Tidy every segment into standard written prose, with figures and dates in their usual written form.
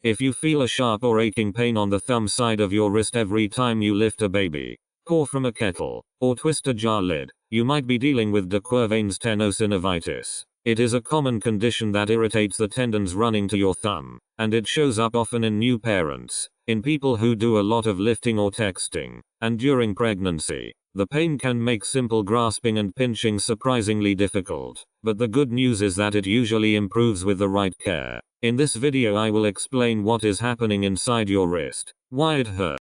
If you feel a sharp or aching pain on the thumb side of your wrist every time you lift a baby, pour from a kettle, or twist a jar lid, you might be dealing with de Quervain's tenosynovitis. It is a common condition that irritates the tendons running to your thumb, and it shows up often in new parents, in people who do a lot of lifting or texting, and during pregnancy. The pain can make simple grasping and pinching surprisingly difficult, but the good news is that it usually improves with the right care. In this video I will explain what is happening inside your wrist, why it hurts.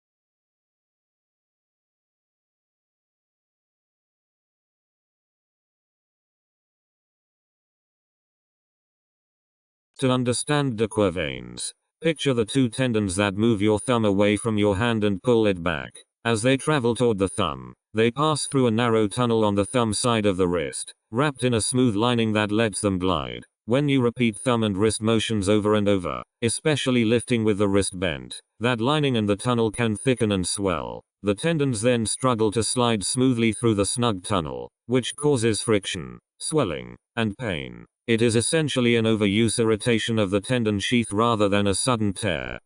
To understand de Quervain's, picture the two tendons that move your thumb away from your hand and pull it back. As they travel toward the thumb, they pass through a narrow tunnel on the thumb side of the wrist, wrapped in a smooth lining that lets them glide. When you repeat thumb and wrist motions over and over, especially lifting with the wrist bent, that lining and the tunnel can thicken and swell. The tendons then struggle to slide smoothly through the snug tunnel, which causes friction, swelling, and pain. It is essentially an overuse irritation of the tendon sheath rather than a sudden tear.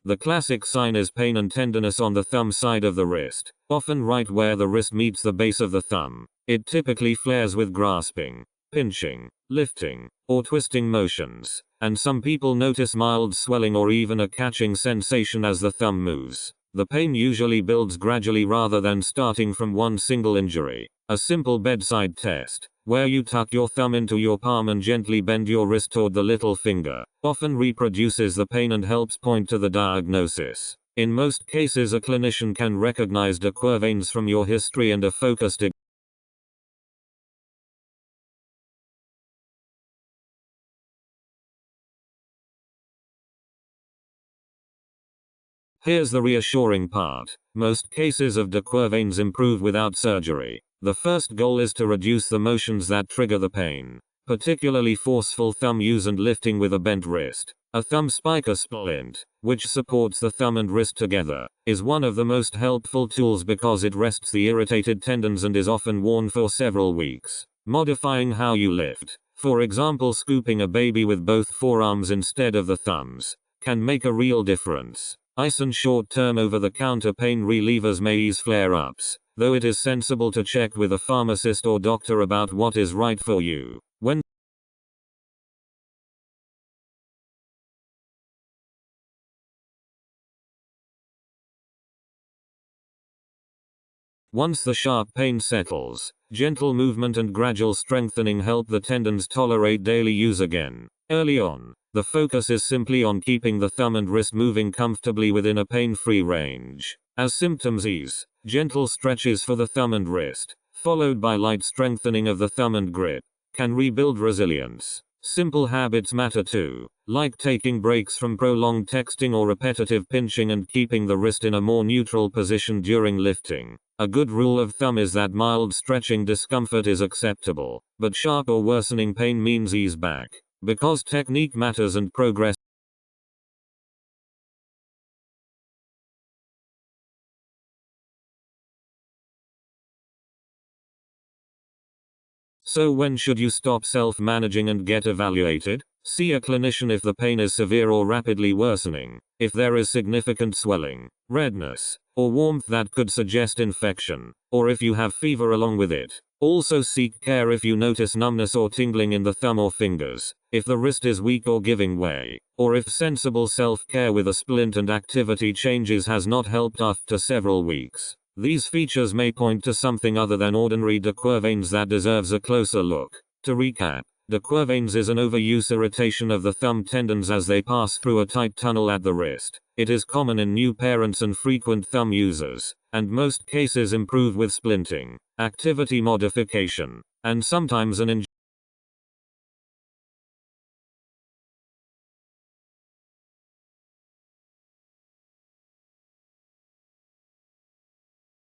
The classic sign is pain and tenderness on the thumb side of the wrist, often right where the wrist meets the base of the thumb. It typically flares with grasping, pinching, lifting, or twisting motions, and some people notice mild swelling or even a catching sensation as the thumb moves. The pain usually builds gradually rather than starting from one single injury. A simple bedside test, where you tuck your thumb into your palm and gently bend your wrist toward the little finger, often reproduces the pain and helps point to the diagnosis. In most cases a clinician can recognize de Quervain's from your history and a focused Here's the reassuring part. Most cases of de Quervain's improve without surgery. The first goal is to reduce the motions that trigger the pain, particularly forceful thumb use and lifting with a bent wrist. A thumb spiker splint, which supports the thumb and wrist together, is one of the most helpful tools because it rests the irritated tendons and is often worn for several weeks. Modifying how you lift, for example scooping a baby with both forearms instead of the thumbs, can make a real difference. Ice and short-term over-the-counter pain relievers may ease flare-ups, though it is sensible to check with a pharmacist or doctor about what is right for you. Once the sharp pain settles, gentle movement and gradual strengthening help the tendons tolerate daily use again. Early on, the focus is simply on keeping the thumb and wrist moving comfortably within a pain-free range. As symptoms ease, gentle stretches for the thumb and wrist, followed by light strengthening of the thumb and grip, can rebuild resilience. Simple habits matter too, like taking breaks from prolonged texting or repetitive pinching and keeping the wrist in a more neutral position during lifting. A good rule of thumb is that mild stretching discomfort is acceptable, but sharp or worsening pain means ease back. Because technique matters and progress. So when should you stop self-managing and get evaluated? See a clinician if the pain is severe or rapidly worsening, if there is significant swelling, redness, or warmth that could suggest infection, or if you have fever along with it. Also seek care if you notice numbness or tingling in the thumb or fingers, if the wrist is weak or giving way, or if sensible self-care with a splint and activity changes has not helped after several weeks. These features may point to something other than ordinary de Quervain's that deserves a closer look. To recap, de Quervain's is an overuse irritation of the thumb tendons as they pass through a tight tunnel at the wrist. It is common in new parents and frequent thumb users, and most cases improve with splinting, activity modification, and sometimes an